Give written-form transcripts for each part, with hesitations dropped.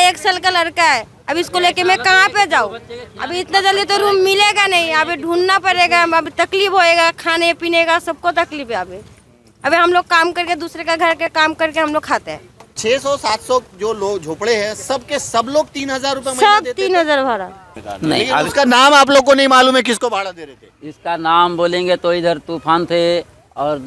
1 साल का लड़का है, अब इसको लेके मैं कहाँ पे जाऊँ? अभी इतना जल्दी तो रूम मिलेगा नहीं, अभी ढूंढना पड़ेगा, अभी तकलीफ होएगा, खाने पीने का सबको तकलीफ है। अभी हम लोग काम करके दूसरे का घर के काम करके हम लोग खाते हैं। 600-700 जो लोग झोपड़े हैं, सबके सब लोग 3000 रुपए महीना सब देते थे? 3000 भाड़ा। नहीं, अब उसका नाम आप लोग को नहीं मालूम है किसको भाड़ा दे रहे थे? इसका नाम बोलेंगे तो इधर तूफान थे और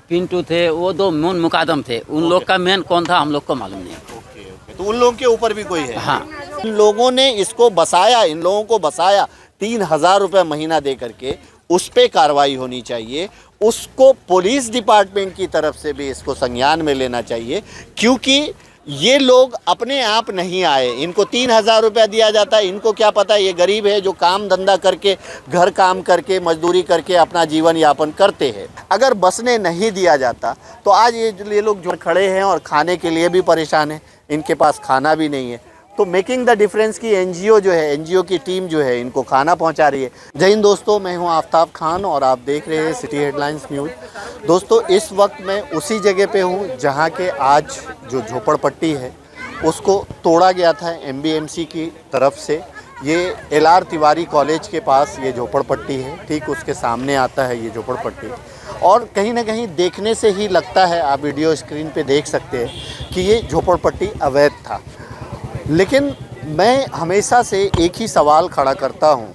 पिंटू थे, वो दो मून मुकादम थे। उन लोग का मेन कौन था हम लोग को मालूम नहीं। ओके, तो उन लोगों के ऊपर भी कोई है? हाँ, इन लोगों ने इसको बसाया, इन लोगों को बसाया 3000 रुपए महीना दे करके, उस पे कार्रवाई होनी चाहिए। उसको पुलिस डिपार्टमेंट की तरफ से भी इसको संज्ञान में लेना चाहिए, क्योंकि ये लोग अपने आप नहीं आए। इनको 3000 रुपया दिया जाता है, इनको क्या पता ये गरीब है जो काम धंधा करके, घर काम करके, मजदूरी करके अपना जीवन यापन करते हैं। अगर बसने नहीं दिया जाता तो आज ये लोग जो खड़े हैं और खाने के लिए भी परेशान हैं, इनके पास खाना भी नहीं है। तो मेकिंग द डिफरेंस की एनजीओ जो है, एनजीओ की टीम जो है, इनको खाना पहुंचा रही है। जय हिंद दोस्तों, मैं हूं आफ्ताब खान और आप देख रहे हैं सिटी हेडलाइंस न्यूज़। दोस्तों, इस वक्त मैं उसी जगह पे हूं जहां के आज जो झोपड़पट्टी है उसको तोड़ा गया था एमबीएमसी की तरफ से। ये LR तिवारी कॉलेज के पास ये झोपड़पट्टी है, ठीक उसके सामने आता है ये झोपड़पट्टी। और कहीं ना कहीं देखने से ही लगता है, आप वीडियो स्क्रीन पे देख सकते हैं कि ये झोपड़पट्टी अवैध था। लेकिन मैं हमेशा से एक ही सवाल खड़ा करता हूँ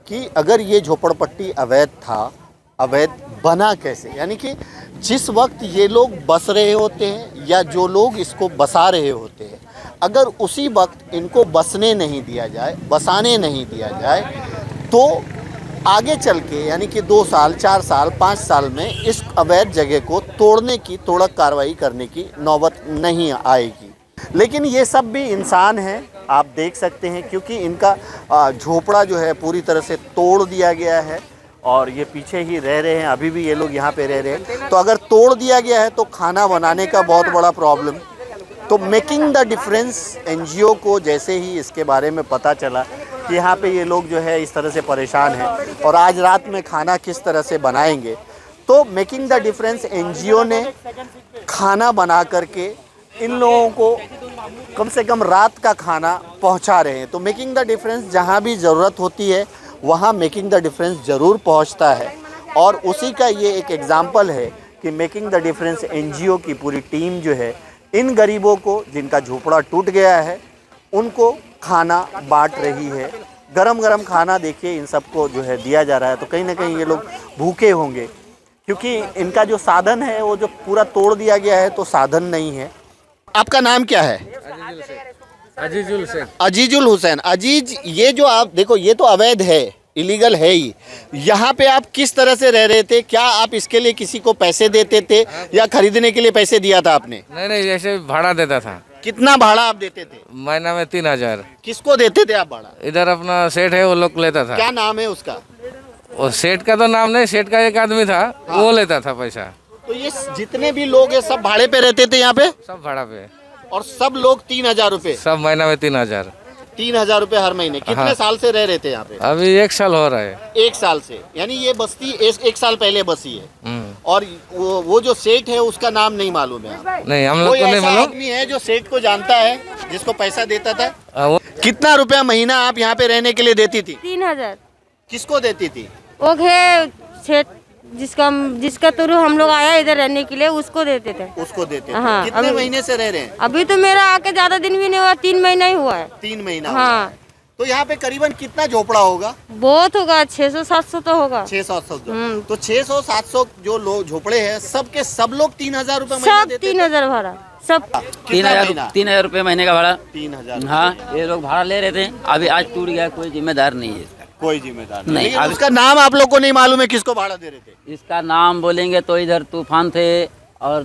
कि अगर ये झोपड़पट्टी अवैध था, अवैध बना कैसे? यानी कि जिस वक्त ये लोग बस रहे होते हैं या जो लोग इसको बसा रहे होते हैं, अगर उसी वक्त इनको बसने नहीं दिया जाए, बसाने नहीं दिया जाए, तो आगे चल के यानी कि 2 साल, 4 साल, 5 साल में इस अवैध जगह को तोड़ने की, तोड़क कार्रवाई करने की नौबत नहीं आएगी। लेकिन ये सब भी इंसान हैं, आप देख सकते हैं, क्योंकि इनका झोपड़ा जो है पूरी तरह से तोड़ दिया गया है और ये पीछे ही रह रहे हैं। अभी भी ये लोग यहाँ पे रह रहे हैं। तो अगर तोड़ दिया गया है तो खाना बनाने का बहुत बड़ा प्रॉब्लम। तो मेकिंग द डिफरेंस एनजीओ को जैसे ही इसके बारे में पता चला कि यहाँ पे ये लोग जो है इस तरह से परेशान हैं और आज रात में खाना किस तरह से बनाएंगे, तो मेकिंग द डिफरेंस एनजीओ ने खाना बना करके इन लोगों को कम से कम रात का खाना पहुंचा रहे हैं। तो मेकिंग द डिफरेंस जहां भी ज़रूरत होती है वहां मेकिंग द डिफरेंस ज़रूर पहुंचता है। और उसी का ये एक एग्जाम्पल है कि मेकिंग द डिफरेंस एनजीओ की पूरी टीम जो है इन गरीबों को, जिनका झोपड़ा टूट गया है, उनको खाना बांट रही है। गरम गरम खाना देखिए इन सबको जो है दिया जा रहा है। तो कहीं ना कहीं ये लोग भूखे होंगे, क्योंकि इनका जो साधन है वो जो पूरा तोड़ दिया गया है, तो साधन नहीं है। आपका नाम क्या है? अजीजुल हुसैन। अजीज, ये जो आप देखो, ये तो अवैध है, इलीगल है ही। यहाँ पे आप किस तरह से रह रहे थे? क्या आप इसके लिए किसी को पैसे देते थे या खरीदने के लिए पैसे दिया था आपने? नहीं, जैसे भाड़ा देता था। कितना भाड़ा आप देते थे? महीना में 3000। किसको देते थे आप भाड़ा? इधर अपना सेठ है, वो लोग लेता था। क्या नाम है उसका? वो सेठ का तो नाम नहीं, सेठ का एक आदमी था। हाँ। वो लेता था पैसा। तो ये जितने भी लोग हैं सब भाड़े पे रहते थे यहाँ पे? सब भाड़ा पे। और सब लोग 3000 रुपए? सब महीना में 3000। 3000 रुपए हर महीने। कितने हाँ। साल से रह रहे थे यहाँ पे? अभी 1 साल हो रहा है। 1 साल से, यानी ये बस्ती एक साल पहले बसी है। और वो जो सेठ है उसका नाम नहीं मालूम है? नहीं, हम लोग को नहीं मालूम। आदमी है जो सेठ को जानता है, जिसको पैसा देता था? वो कितना रुपया महीना आप यहाँ पे रहने के लिए देती थी? 3000। किसको देती थी? वो है सेठ, जिसका थ्रू हम लोग आया इधर रहने के लिए, उसको देते थे। उसको देते थे। हाँ, कितने महीने से रह रहे हैं? अभी तो मेरा आके ज्यादा दिन भी नहीं हुआ, 3 महीना ही हुआ है। 3 महीना? हाँ। तो यहाँ पे करीबन कितना झोपड़ा होगा? बहुत होगा, 600-700 तो होगा। 600-700। तो 600-700 जो लोग झोपड़े हैं, सबके सब लोग 3000 रुपए महीना सब देते थे? 3000 भाड़ा, सब 3000 रुपये महीने का भाड़ा। 3000? हाँ, ये लोग भाड़ा ले रहे थे। अभी आज टूट गया, कोई जिम्मेदार नहीं है इसका। कोई जिम्मेदार नहीं। लेकिन उसका नाम आप लोग को नहीं मालूम है किसको भाड़ा दे रहे थे? इसका नाम बोलेंगे तो इधर तूफान थे और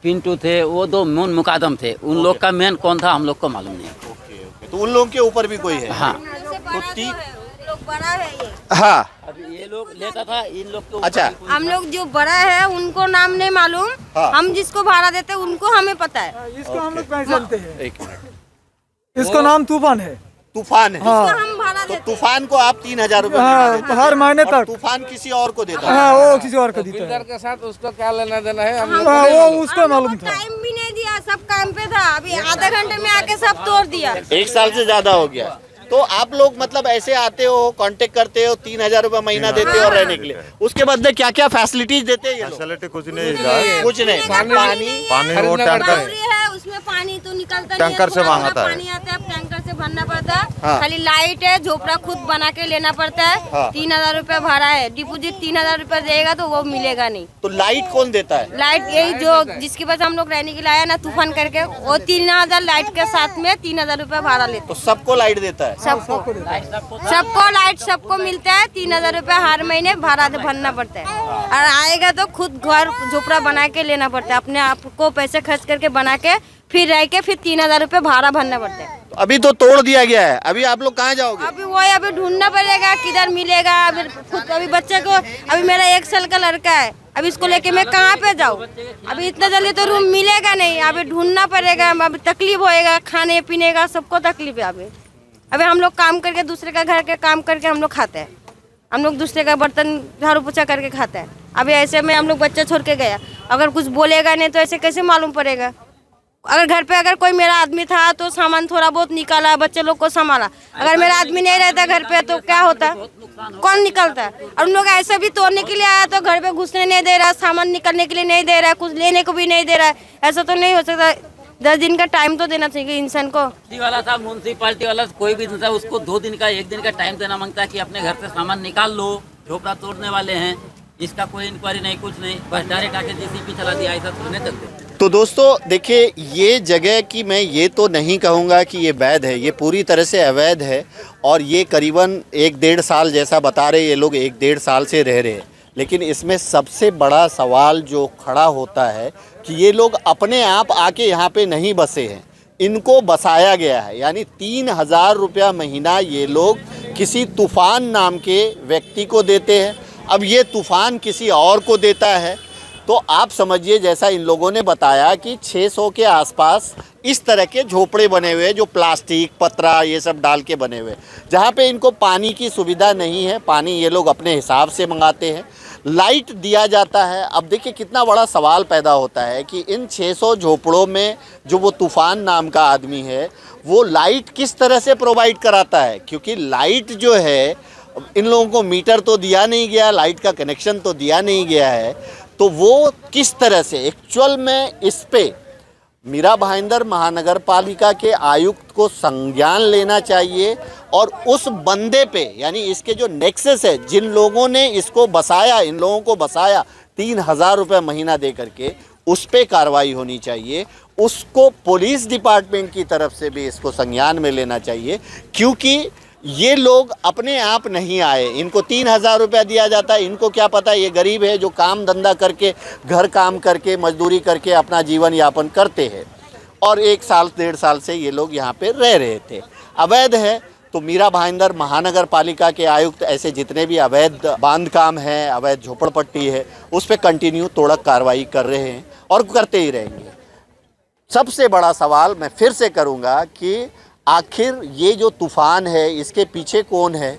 पिंटू थे, वो दो मून मुकादम थे। उन लोग का मेन कौन था हम लोग को मालूम नहीं। ओके, तो उन लोगों के ऊपर भी कोई है? हाँ। लोग बड़ा है ये। हाँ, अभी ये लोग लेता था, इन लोग के अच्छा। हम लोग जो बड़ा है उनको नाम नहीं मालूम। हाँ। हम जिसको भाड़ा देते हैं उनको हमें पता है। इसको हम लोग पहचानते हैं। एक मिनट, इसका नाम तूफान है। तूफान है? हाँ। हम भाड़ा तो देते हैं। तूफान को आप 3000 रुपए हाँ, हर महीने और तक। तूफान किसी और को देता है? हाँ, वो किसी और को देता है। बिल्डर के साथ उसको क्या लेना देना है? हम हम हाँ, वो उसका मालूम था। टाइम भी नहीं दिया, सब काम पे था, अभी आधे घंटे में आके सब तोड़ दिया। 1 साल से ज्यादा हो गया। तो आप लोग मतलब ऐसे आते हो, कांटेक्ट करते हो, 3,000 रुपए महीना देते हो रहने के लिए, उसके बदले क्या क्या फैसिलिटीज देते हैं ये लोग? फैसिलिटी कुछ नहीं है, कुछ नहीं, पानी वो टैंकर बावरी है, उसमें पानी तो निकलता नहीं है, टैंकर से थोड़ा मांगता है। पानी आता है, टैंकर से भरना पड़ता है। हाँ। खाली लाइट है, झोपड़ा खुद बना के लेना पड़ता है। हाँ। 3,000 रुपए भाड़ा है, डिपोजिट 3,000 रुपए देगा तो वो मिलेगा नहीं। तो लाइट कौन देता है? लाइट यही जो जिसके पास हम लोग रहने के लिए आया ना तूफान करके, वो 3,000 लाइट के साथ में 3,000 रुपए भाड़ा लेते तो सबको लाइट देता है? सबको लाइट सबको मिलता है। 3,000 रुपए हर महीने भाड़ा भरना पड़ता है, और आएगा तो खुद घर झोपड़ा बना के लेना पड़ता है, अपने आप को पैसे खर्च करके बना के फिर रह के फिर 3,000 रुपए भाड़ा भरना पड़ता है। तो अभी तो तोड़ दिया गया है, अभी आप लोग कहाँ जाओगे? अभी वही अभी ढूंढना पड़ेगा किधर मिलेगा। अभी बच्चे को, अभी मेरा 1 साल का लड़का है, अभी इसको लेके मैं कहाँ पे जाऊँ? अभी इतना जल्दी तो रूम मिलेगा नहीं, अभी ढूंढना पड़ेगा। अभी तकलीफ होएगा, खाने पीने का सबको तकलीफ है। अभी हम लोग काम करके दूसरे का घर के काम करके हम लोग खाते हैं, हम लोग दूसरे का बर्तन झाड़ू पोछा करके खाते हैं। अभी ऐसे में हम लोग बच्चे छोड़ के गया, अगर कुछ बोलेगा नहीं तो ऐसे कैसे मालूम पड़ेगा? अगर घर पे अगर कोई मेरा आदमी था तो सामान थोड़ा बहुत निकाला, बच्चे लोग को संभाला। अगर मेरा आदमी नहीं रहता घर पे तो क्या होता? कौन निकलता? और उन लोग ऐसे भी तोड़ने के लिए आया तो घर पे घुसने नहीं दे रहा, सामान निकलने के लिए नहीं दे रहा, कुछ लेने को भी नहीं दे रहा है। ऐसा तो नहीं हो सकता। 10 दिन का टाइम तो देना चाहिए इंसान को। वाला था म्यूनसिपालिटी वाला, कोई भी था उसको 2 दिन का 1 दिन का टाइम देना मांगता है कि अपने घर से सामान निकाल लो, झोपड़ा तोड़ने वाले हैं। इसका कोई इंक्वायरी नहीं, कुछ नहीं, बस डायरेक्ट आके जेसीबी चला दिया, ऐसा थोड़े चलते। तो दोस्तों देखिए, ये जगह की मैं ये तो नहीं कहूँगा कि ये वैध है, ये पूरी तरह से अवैध है। और ये करीबन 1-1.5 साल जैसा बता रहे ये लोग, 1-1.5 साल से रह रहे हैं। लेकिन इसमें सबसे बड़ा सवाल जो खड़ा होता है कि ये लोग अपने आप आके यहाँ पे नहीं बसे हैं, इनको बसाया गया है। यानी 3,000 रुपया महीना ये लोग किसी तूफ़ान नाम के व्यक्ति को देते हैं। अब ये तूफ़ान किसी और को देता है तो आप समझिए, जैसा इन लोगों ने बताया कि 600 के आसपास इस तरह के झोपड़े बने हुए हैं जो प्लास्टिक पतरा ये सब डाल के बने हुए, जहाँ पे इनको पानी की सुविधा नहीं है। पानी ये लोग अपने हिसाब से मंगाते हैं, लाइट दिया जाता है। अब देखिए कितना बड़ा सवाल पैदा होता है कि इन 600 झोपड़ों में जो वो तूफ़ान नाम का आदमी है वो लाइट किस तरह से प्रोवाइड कराता है, क्योंकि लाइट जो है इन लोगों को मीटर तो दिया नहीं गया, लाइट का कनेक्शन तो दिया नहीं गया है। तो वो किस तरह से एक्चुअल में इस पे मीरा भाईंदर महानगर पालिका के आयुक्त को संज्ञान लेना चाहिए और उस बंदे पे, यानी इसके जो नेक्सस है, जिन लोगों ने इसको बसाया, इन लोगों को बसाया 3,000 रुपये महीना दे करके, उस पे कार्रवाई होनी चाहिए। उसको पुलिस डिपार्टमेंट की तरफ से भी इसको संज्ञान में लेना चाहिए, क्योंकि ये लोग अपने आप नहीं आए। इनको 3,000 रुपया दिया जाता है, इनको क्या पता ये गरीब है जो काम धंधा करके, घर काम करके, मजदूरी करके अपना जीवन यापन करते हैं। और 1 साल 1.5 साल से ये लोग यहाँ पे रह रहे थे। अवैध है तो मीरा भाईंदर महानगर पालिका के आयुक्त ऐसे जितने भी अवैध बांध काम है, अवैध झोपड़पट्टी है, उस पर कंटिन्यू तोड़क कार्रवाई कर रहे हैं और करते ही रहेंगे। सबसे बड़ा सवाल मैं फिर से करूँगा कि आखिर ये जो तूफ़ान है इसके पीछे कौन है,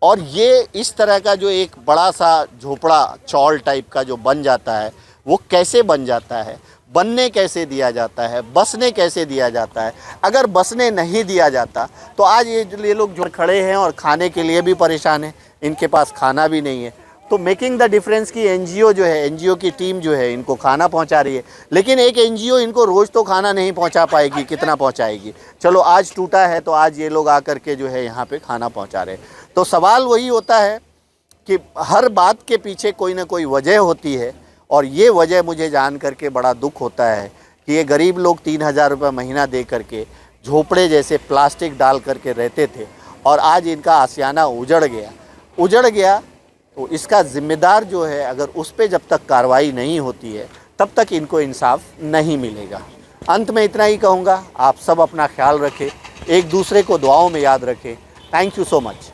और ये इस तरह का जो एक बड़ा सा झोपड़ा चौल टाइप का जो बन जाता है वो कैसे बन जाता है, बनने कैसे दिया जाता है, बसने कैसे दिया जाता है। अगर बसने नहीं दिया जाता तो आज ये लोग जो खड़े हैं और खाने के लिए भी परेशान हैं, इनके पास खाना भी नहीं है। तो मेकिंग द डिफरेंस की एनजीओ जो है, एनजीओ की टीम जो है इनको खाना पहुंचा रही है, लेकिन एक एनजीओ इनको रोज़ तो खाना नहीं पहुंचा पाएगी, कितना पहुंचाएगी। चलो आज टूटा है तो आज ये लोग आकर के जो है यहाँ पे खाना पहुंचा रहे हैं। तो सवाल वही होता है कि हर बात के पीछे कोई ना कोई वजह होती है, और ये वजह मुझे जान करके बड़ा दुख होता है कि ये गरीब लोग 3,000 रुपये महीना दे करके झोपड़े जैसे प्लास्टिक डाल करके रहते थे, और आज इनका आशियाना उजड़ गया। तो इसका ज़िम्मेदार जो है, अगर उस पर जब तक कार्रवाई नहीं होती है तब तक इनको इंसाफ नहीं मिलेगा। अंत में इतना ही कहूँगा, आप सब अपना ख्याल रखें, एक दूसरे को दुआओं में याद रखें। Thank you so much.